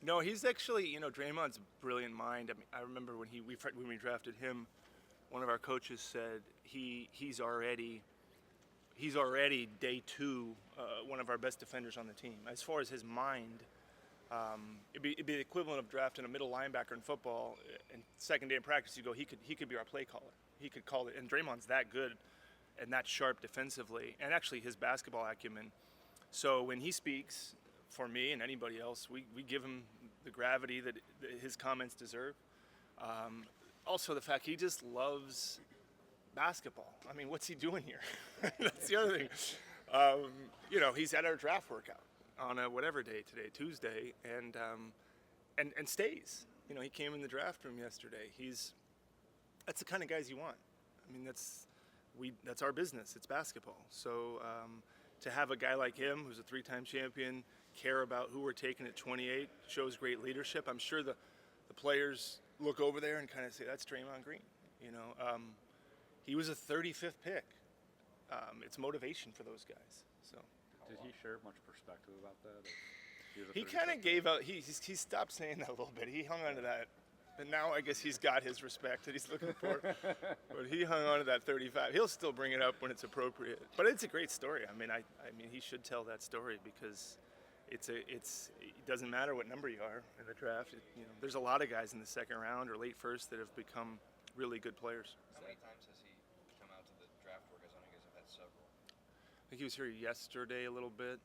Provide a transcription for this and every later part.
No, he's actually, Draymond's a brilliant mind. I mean, I remember when we drafted him, one of our coaches said he's already day two, one of our best defenders on the team. As far as his mind, it'd be the equivalent of drafting a middle linebacker in football. And second day in practice, you go, he could be our play caller. He could call it. And Draymond's that good and that sharp defensively, and actually his basketball acumen. So when he speaks, for me and anybody else, we give him the gravity that his comments deserve. Also, the fact he just loves basketball. I mean, what's he doing here? That's the other thing. He's at our draft workout on a whatever day today, Tuesday, and stays. He came in the draft room yesterday. That's the kind of guys you want. I mean, that's our business. It's basketball. So to have a guy like him, who's a three-time champion, care about who we're taking at 28 shows great leadership. I'm sure the players look over there and kind of say, that's Draymond Green. He was a 35th pick. It's motivation for those guys. So did he share much perspective about that? He kind of gave out. He stopped saying that a little bit. He hung on to that. And now I guess he's got his respect that he's looking for. But he hung on to that 35. He'll still bring it up when it's appropriate. But it's a great story. I mean, he should tell that story because it doesn't matter what number you are in the draft. There's a lot of guys in the second round or late first that have become really good players. How many times has he come out to the draft workouts? I know you guys have had several. I think he was here yesterday a little bit.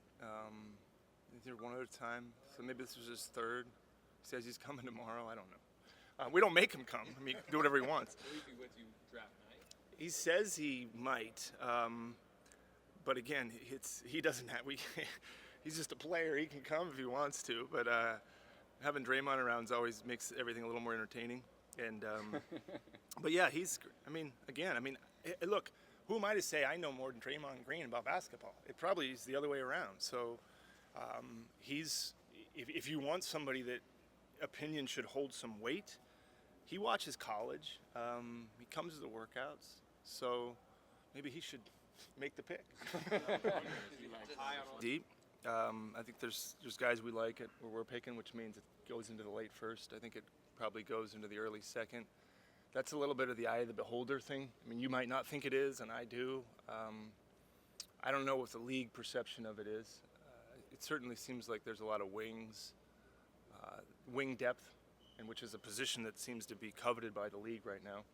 He's here one other time. So maybe this was his third. He says he's coming tomorrow. I don't know. We don't make him come. I mean, do whatever he wants. Will he be with you draft night? He says he might, but again, he doesn't have. He's just a player. He can come if he wants to, but having Draymond around always makes everything a little more entertaining. And but yeah, look, who am I to say I know more than Draymond Green about basketball? It probably is the other way around. So if you want somebody that opinion should hold some weight. He watches college. He comes to the workouts, so maybe he should make the pick. Deep. I think there's guys we like it where we're picking, which means it goes into the late first. I think it probably goes into the early second. That's a little bit of the eye of the beholder thing. I mean, you might not think it is, and I do. I don't know what the league perception of it is. It certainly seems like there's a lot of wing depth, and which is a position that seems to be coveted by the league right now.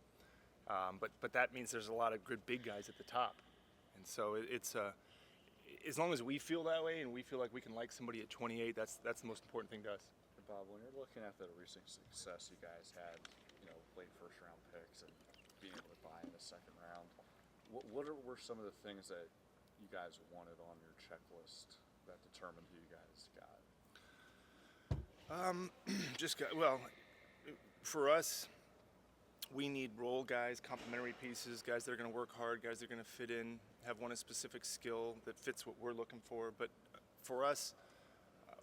But that means there's a lot of good big guys at the top, and so it's as long as we feel that way and we feel like we can like somebody at 28, that's the most important thing to us. Bob, when you're looking at the recent success you guys had, late first round picks and being able to buy in the second round, what were some of the things that you guys wanted on your checklist that determined who you guys got? For us, we need role guys, complementary pieces, guys that are going to work hard, guys that are going to fit in, have one specific skill that fits what we're looking for. But for us,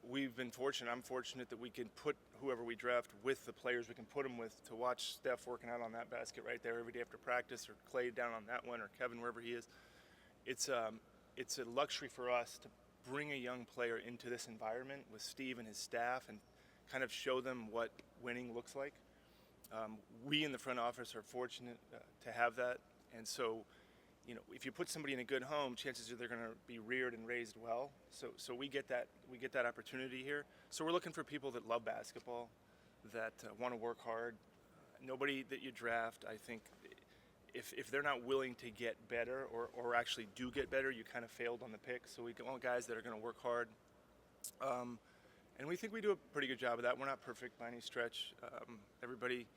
we've been fortunate. I'm fortunate that we can put whoever we draft with the players we can put them with to watch Steph working out on that basket right there every day after practice, or Clay down on that one, or Kevin wherever he is. It's a luxury for us to bring a young player into this environment with Steve and his staff and kind of show them what winning looks like. We in the front office are fortunate to have that, and so if you put somebody in a good home, chances are they're going to be reared and raised well. So we get that opportunity here. So we're looking for people that love basketball, that want to work hard. Nobody that you draft, I think, if they're not willing to get better or actually do get better, you kind of failed on the pick. So we want guys that are going to work hard. And we think we do a pretty good job of that. We're not perfect by any stretch. Everybody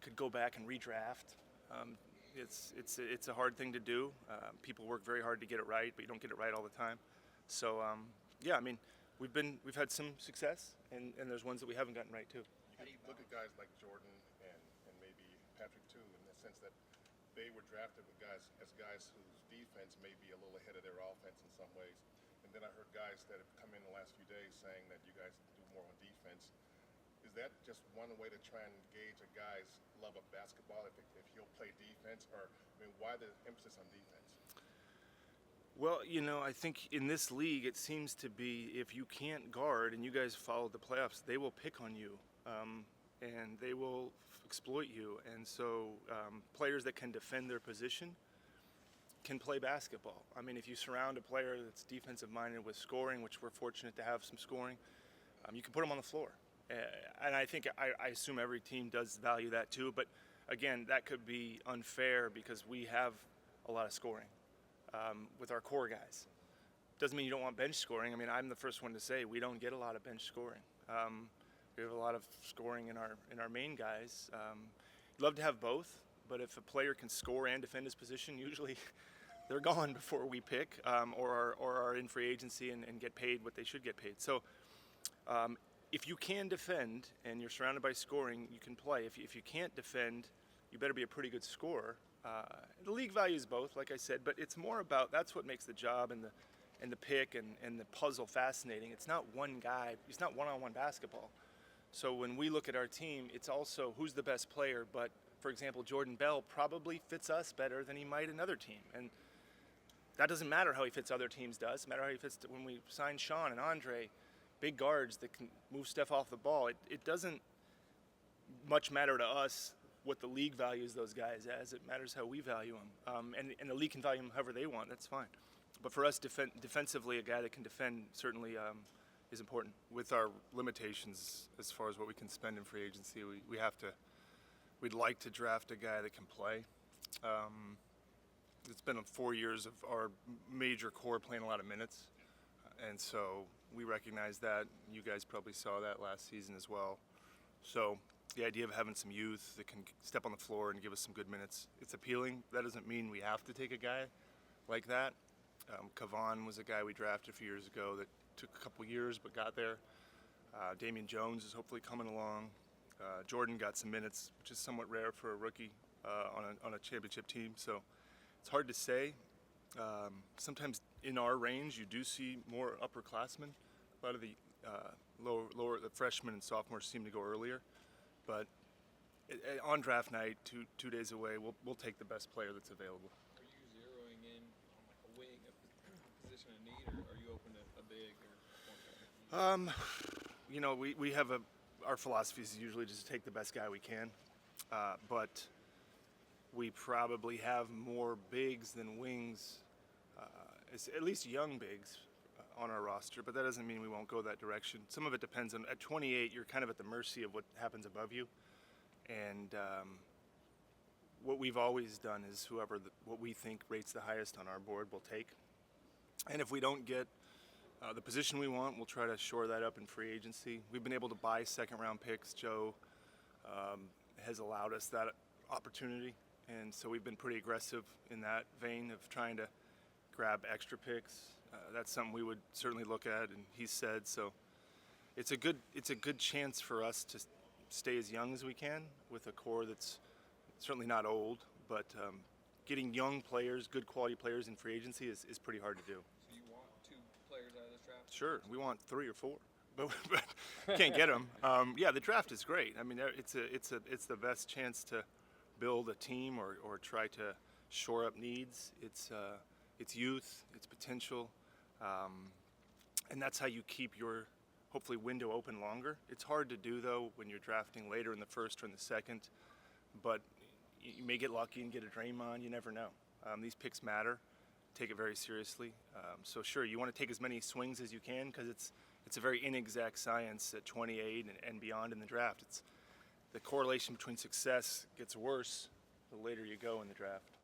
could go back and redraft. It's a hard thing to do. People work very hard to get it right, but you don't get it right all the time. So we've had some success, and there's ones that we haven't gotten right too. You can look at guys like Jordan and maybe Patrick too, in the sense that they were drafted with guys whose defense may be a little ahead of their offense in some ways. And then I heard guys that have come in the last few days saying that you guys do more on defense. Is that just one way to try and gauge a guy's love of basketball, if he'll play defense? Or, why the emphasis on defense? Well, I think in this league it seems to be if you can't guard and you guys follow the playoffs, they will pick on you, and they will exploit you. And so players that can defend their position can play basketball. I mean, if you surround a player that's defensive minded with scoring, which we're fortunate to have some scoring, you can put them on the floor. And I think I assume every team does value that too. But again, that could be unfair because we have a lot of scoring with our core guys. Doesn't mean you don't want bench scoring. I mean, I'm the first one to say we don't get a lot of bench scoring. We have a lot of scoring in our main guys. Love to have both, but if a player can score and defend his position, usually they're gone before we pick or are in free agency and get paid what they should get paid. So if you can defend and you're surrounded by scoring, you can play. If you can't defend, you better be a pretty good scorer. The league values both, like I said, but it's more about that's what makes the job and the pick and the puzzle fascinating. It's not one guy. It's not one-on-one basketball. So when we look at our team, it's also who's the best player. But for example, Jordan Bell probably fits us better than he might another team, and that doesn't matter how he fits other teams. Does matter how he fits when we sign Sean and Andre, big guards that can move stuff off the ball. It doesn't much matter to us what the league values those guys as. It matters how we value them, and the league can value them however they want. That's fine. But for us, defensively, a guy that can defend certainly is important. With our limitations as far as what we can spend in free agency, we'd like to draft a guy that can play. It's been 4 years of our major core playing a lot of minutes, and so we recognize that. You guys probably saw that last season as well. So the idea of having some youth that can step on the floor and give us some good minutes, it's appealing. That doesn't mean we have to take a guy like that. Kavan was a guy we drafted a few years ago that took a couple years but got there. Damian Jones is hopefully coming along. Jordan got some minutes, which is somewhat rare for a rookie on a championship team. So it's hard to say. Sometimes in our range, you do see more upperclassmen. A lot of the the freshmen and sophomores seem to go earlier. But on draft night, two days away, we'll take the best player that's available. Are you zeroing in on like a wing, a position of need, or are you open to a big or point guard? We have our philosophy is usually just to take the best guy we can, but we probably have more bigs than wings, at least young bigs on our roster, but that doesn't mean we won't go that direction. Some of it depends on, at 28, you're kind of at the mercy of what happens above you, and what we've always done is what we think rates the highest on our board we'll take, and if we don't get the position we want, we'll try to shore that up in free agency. We've been able to buy second-round picks. Joe has allowed us that opportunity, and so we've been pretty aggressive in that vein of trying to grab extra picks. That's something we would certainly look at, and he said so. It's a good chance for us to stay as young as we can with a core that's certainly not old, but getting young players, good quality players in free agency is pretty hard to do. So you want 2 players out of this draft? Sure, we want 3 or 4, but can't get them. Yeah, the draft is great. I mean, it's the best chance to build a team or try to shore up needs. It's youth, it's potential, and that's how you keep your hopefully window open longer. It's hard to do though when you're drafting later in the first or in the second, but you may get lucky and get a Draymond. You never know. These picks matter. Take it very seriously. So sure, you want to take as many swings as you can because it's a very inexact science at 28 and beyond in the draft. The correlation between success gets worse the later you go in the draft.